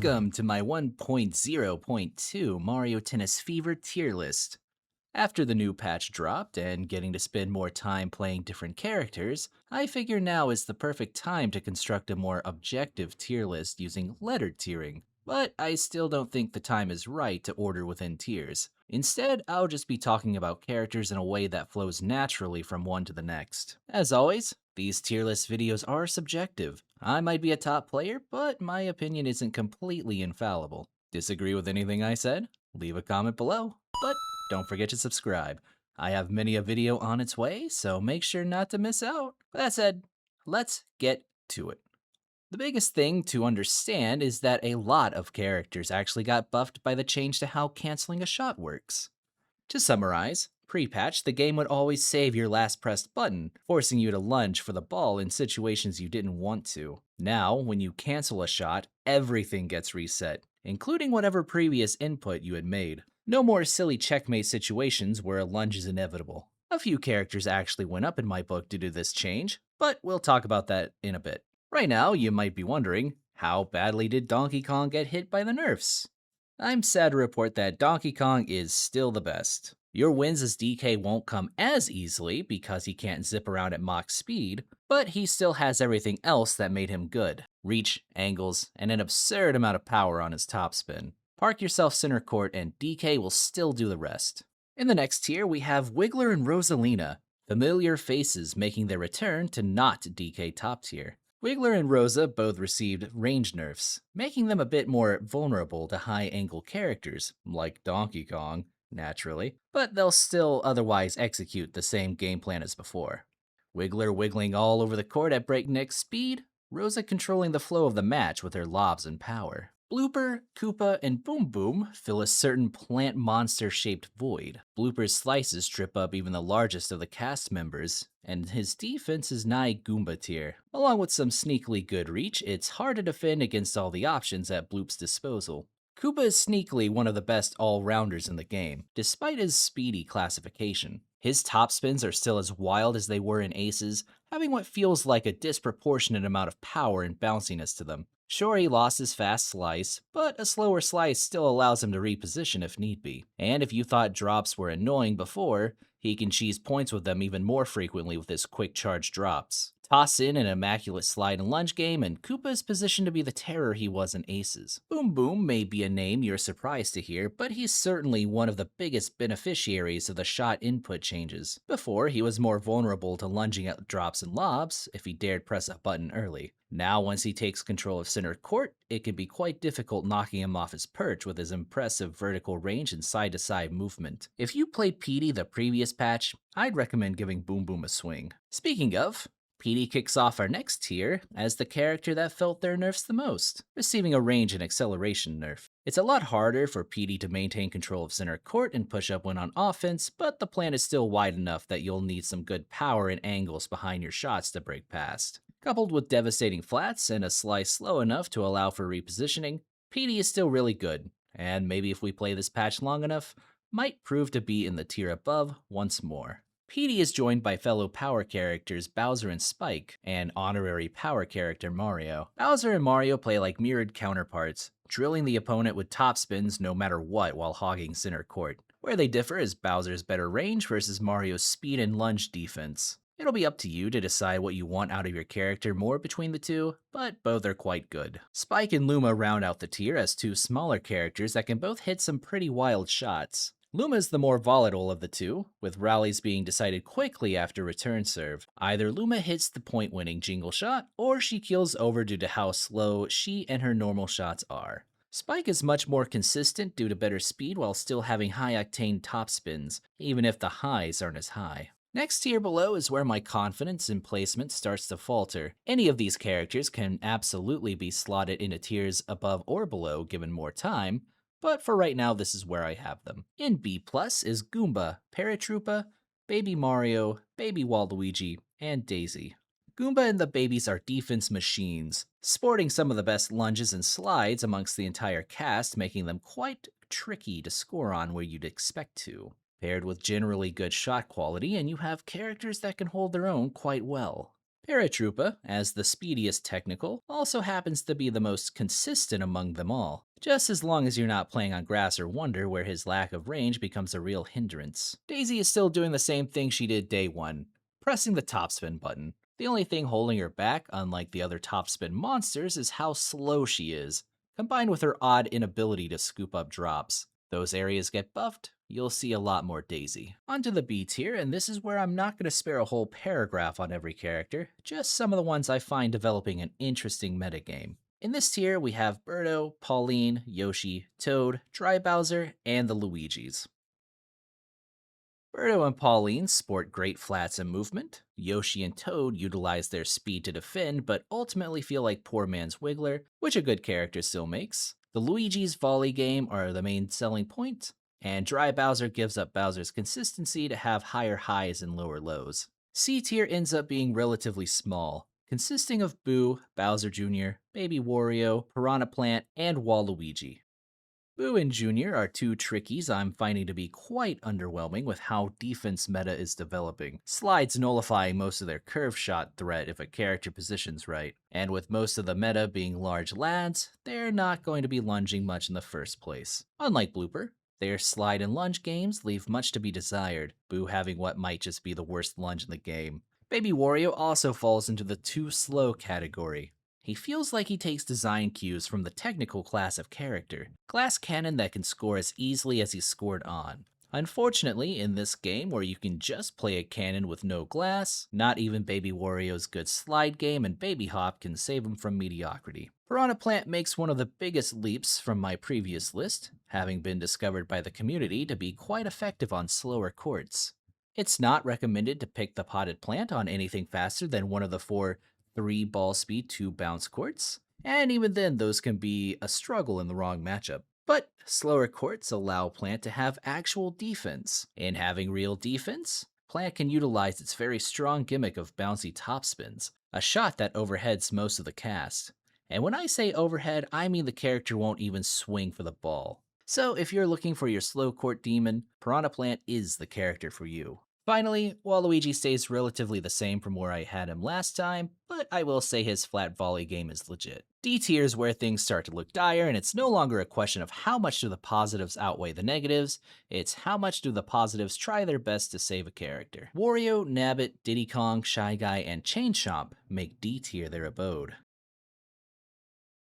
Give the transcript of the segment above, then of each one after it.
Welcome to my 1.0.2 Mario Tennis Fever tier list. After the new patch dropped and getting to spend more time playing different characters, I figure now is the perfect time to construct a more objective tier list using lettered tiering. But I still don't think the time is right to order within tiers. Instead, I'll just be talking about characters in a way that flows naturally from one to the next. As always, these tier list videos are subjective. I might be a top player, but my opinion isn't completely infallible. Disagree with anything I said? Leave a comment below. But don't forget to subscribe. I have many a video on its way, so make sure not to miss out. With that said, let's get to it. The biggest thing to understand is that a lot of characters actually got buffed by the change to how canceling a shot works. To summarize, pre-patch, the game would always save your last pressed button, forcing you to lunge for the ball in situations you didn't want to. Now, when you cancel a shot, everything gets reset, including whatever previous input you had made. No more silly checkmate situations where a lunge is inevitable. A few characters actually went up in my book due to this change, but we'll talk about that in a bit. Right now, you might be wondering, how badly did Donkey Kong get hit by the nerfs? I'm sad to report that Donkey Kong is still the best. Your wins as DK won't come as easily because he can't zip around at Mach speed, but he still has everything else that made him good. Reach, angles, and an absurd amount of power on his topspin. Park yourself center court and DK will still do the rest. In the next tier, we have Wiggler and Rosalina, familiar faces making their return to not DK top tier. Wiggler and Rosa both received range nerfs, making them a bit more vulnerable to high-angle characters, like Donkey Kong, naturally, but they'll still otherwise execute the same game plan as before. Wiggler wiggling all over the court at breakneck speed, Rosa controlling the flow of the match with her lobs and power. Blooper, Koopa, and Boom Boom fill a certain plant monster-shaped void. Blooper's slices trip up even the largest of the cast members, and his defense is nigh Goomba tier. Along with some sneakily good reach, it's hard to defend against all the options at Bloop's disposal. Koopa is sneakily one of the best all-rounders in the game, despite his speedy classification. His topspins are still as wild as they were in Aces, having what feels like a disproportionate amount of power and bounciness to them. Sure, he lost his fast slice, but a slower slice still allows him to reposition if need be. And if you thought drops were annoying before, he can cheese points with them even more frequently with his quick charge drops. Toss in an immaculate slide and lunge game, and Koopa is positioned to be the terror he was in Aces. Boom Boom may be a name you're surprised to hear, but he's certainly one of the biggest beneficiaries of the shot input changes. Before, he was more vulnerable to lunging at drops and lobs if he dared press a button early. Now, once he takes control of center court, it can be quite difficult knocking him off his perch with his impressive vertical range and side-to-side movement. If you played Petey the previous patch, I'd recommend giving Boom Boom a swing. Speaking of, Petey kicks off our next tier as the character that felt their nerfs the most, receiving a range and acceleration nerf. It's a lot harder for Petey to maintain control of center court and push up when on offense, but the plant is still wide enough that you'll need some good power and angles behind your shots to break past. Coupled with devastating flats and a slice slow enough to allow for repositioning, Petey is still really good, and maybe if we play this patch long enough, might prove to be in the tier above once more. Petey is joined by fellow power characters Bowser and Spike, and honorary power character Mario. Bowser and Mario play like mirrored counterparts, drilling the opponent with topspins no matter what while hogging center court. Where they differ is Bowser's better range versus Mario's speed and lunge defense. It'll be up to you to decide what you want out of your character more between the two, but both are quite good. Spike and Luma round out the tier as two smaller characters that can both hit some pretty wild shots. Luma's the more volatile of the two, with rallies being decided quickly after return serve. Either Luma hits the point-winning jingle shot, or she keels over due to how slow she and her normal shots are. Spike is much more consistent due to better speed while still having high-octane topspins, even if the highs aren't as high. Next tier below is where my confidence in placement starts to falter. Any of these characters can absolutely be slotted into tiers above or below given more time, but for right now this is where I have them. In B+ is Goomba, Paratroopa, Baby Mario, Baby Waluigi, and Daisy. Goomba and the babies are defense machines, sporting some of the best lunges and slides amongst the entire cast, making them quite tricky to score on where you'd expect to. Paired with generally good shot quality, and you have characters that can hold their own quite well. Paratroopa, as the speediest technical, also happens to be the most consistent among them all, just as long as you're not playing on grass or Wonder where his lack of range becomes a real hindrance. Daisy is still doing the same thing she did day one, pressing the topspin button. The only thing holding her back, unlike the other topspin monsters, is how slow she is, combined with her odd inability to scoop up drops. Those areas get buffed, you'll see a lot more Daisy. Onto the B tier, and this is where I'm not going to spare a whole paragraph on every character, just some of the ones I find developing an interesting metagame. In this tier, we have Birdo, Pauline, Yoshi, Toad, Dry Bowser, and the Luigis. Birdo and Pauline sport great flats and movement. Yoshi and Toad utilize their speed to defend, but ultimately feel like poor man's Wiggler, which a good character still makes. The Luigi's volley game are the main selling point, and Dry Bowser gives up Bowser's consistency to have higher highs and lower lows. C tier ends up being relatively small, consisting of Boo, Bowser Jr., Baby Wario, Piranha Plant, and Waluigi. Boo and Junior are two trickies I'm finding to be quite underwhelming with how defense meta is developing. Slides nullifying most of their curve shot threat if a character positions right, and with most of the meta being large lads, they're not going to be lunging much in the first place. Unlike Blooper, their slide and lunge games leave much to be desired, Boo having what might just be the worst lunge in the game. Baby Wario also falls into the too slow category. He feels like he takes design cues from the technical class of character, glass cannon that can score as easily as he's scored on. Unfortunately, in this game where you can just play a cannon with no glass, not even Baby Wario's good slide game and Baby Hop can save him from mediocrity. Piranha Plant makes one of the biggest leaps from my previous list, having been discovered by the community to be quite effective on slower courts. It's not recommended to pick the potted plant on anything faster than one of the four 3 ball speed, 2 bounce courts, and even then those can be a struggle in the wrong matchup. But slower courts allow Plant to have actual defense. In having real defense, Plant can utilize its very strong gimmick of bouncy topspins, a shot that overheads most of the cast. And when I say overhead, I mean the character won't even swing for the ball. So if you're looking for your slow court demon, Piranha Plant is the character for you. Finally, Waluigi stays relatively the same from where I had him last time, but I will say his flat volley game is legit. D tier is where things start to look dire, and it's no longer a question of how much do the positives outweigh the negatives, it's how much do the positives try their best to save a character. Wario, Nabbit, Diddy Kong, Shy Guy, and Chain Chomp make D tier their abode.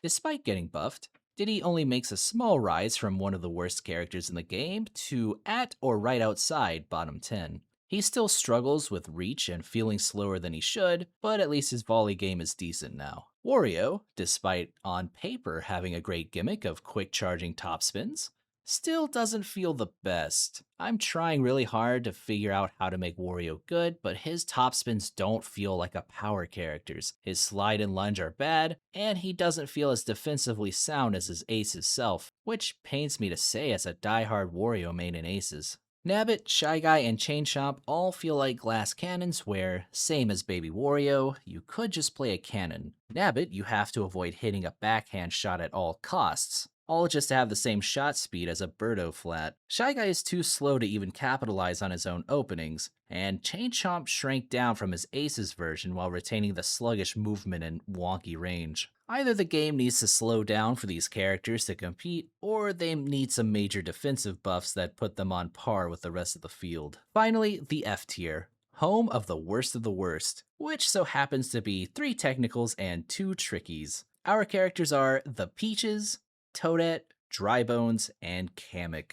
Despite getting buffed, Diddy only makes a small rise from one of the worst characters in the game to at or right outside bottom 10. He still struggles with reach and feeling slower than he should, but at least his volley game is decent now. Wario, despite on paper having a great gimmick of quick charging topspins, still doesn't feel the best. I'm trying really hard to figure out how to make Wario good, but his topspins don't feel like a power character's. His slide and lunge are bad, and he doesn't feel as defensively sound as his Aces self, which pains me to say as a diehard Wario main in Aces. Nabbit, Shy Guy, and Chain Chomp all feel like glass cannons where, same as Baby Wario, you could just play a cannon. Nabbit, you have to avoid hitting a backhand shot at all costs, all just to have the same shot speed as a Birdo flat. Shy Guy is too slow to even capitalize on his own openings, and Chain Chomp shrank down from his Aces version while retaining the sluggish movement and wonky range. Either the game needs to slow down for these characters to compete, or they need some major defensive buffs that put them on par with the rest of the field. Finally, the F tier, home of the worst, which so happens to be 3 technicals and 2 trickies. Our characters are the Peaches, Toadette, Drybones, and Kamek.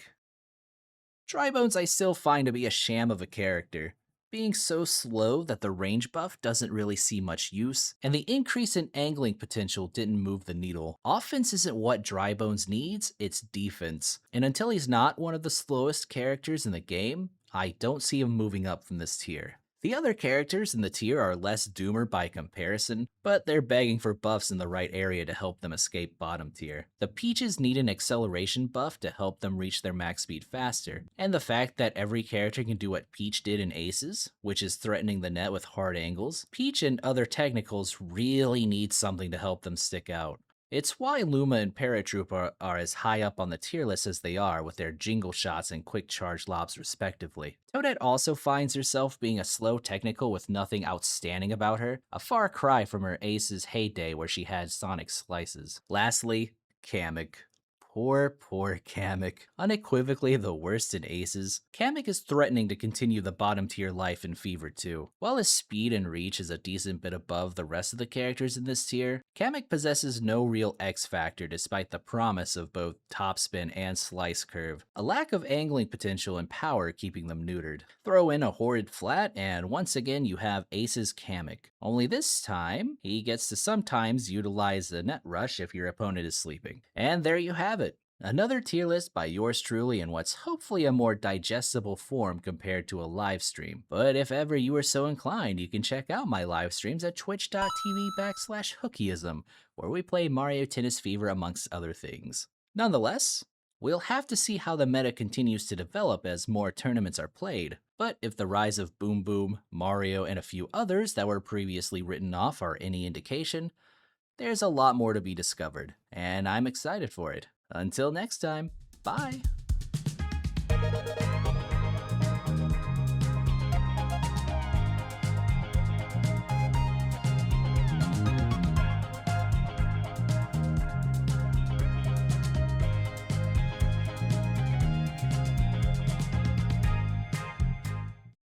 Drybones I still find to be a sham of a character, being so slow that the range buff doesn't really see much use, and the increase in angling potential didn't move the needle. Offense isn't what Drybones needs, it's defense, and until he's not one of the slowest characters in the game, I don't see him moving up from this tier. The other characters in the tier are less doomer by comparison, but they're begging for buffs in the right area to help them escape bottom tier. The Peaches need an acceleration buff to help them reach their max speed faster, and the fact that every character can do what Peach did in Aces, which is threatening the net with hard angles, Peach and other technicals really need something to help them stick out. It's why Luma and Paratroop are as high up on the tier list as they are, with their jingle shots and quick charge lobs respectively. Toadette also finds herself being a slow technical with nothing outstanding about her, a far cry from her Ace's heyday where she had sonic slices. Lastly, Kamek. Poor Kamek. Unequivocally the worst in Aces, Kamek is threatening to continue the bottom tier life in Fever 2. While his speed and reach is a decent bit above the rest of the characters in this tier, Kamek possesses no real X factor despite the promise of both topspin and slice curve, a lack of angling potential and power keeping them neutered. Throw in a horrid flat, and once again you have Ace's Kamek. Only this time, he gets to sometimes utilize the net rush if your opponent is sleeping. And there you have it. Another tier list by yours truly in what's hopefully a more digestible form compared to a live stream. But if ever you are so inclined, you can check out my live streams at twitch.tv/hookieism, where we play Mario Tennis Fever amongst other things. Nonetheless, we'll have to see how the meta continues to develop as more tournaments are played. But if the rise of Boom Boom, Mario, and a few others that were previously written off are any indication, there's a lot more to be discovered, and I'm excited for it. Until next time, bye!